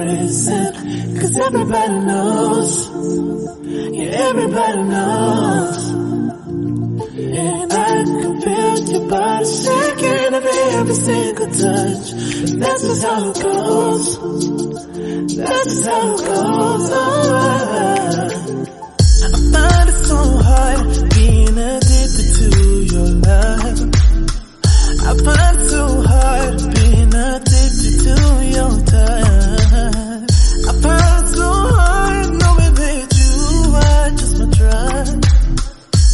Cause everybody knows, yeah, everybody knows. And I can feel your body shaking of every single touch. That's just how it goes. That's just how it goes. I find it so hard being addicted to your love. I find it so hard being addicted to your touch. I find it so hard knowing that you are just my drug.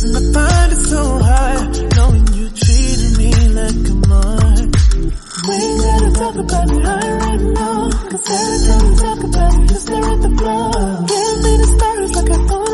And I find it so hard knowing you treated me like a mark. We ain't gotta talk about it right now, cause every time we talk about it, you stare at the floor. Give me the stars like I thought.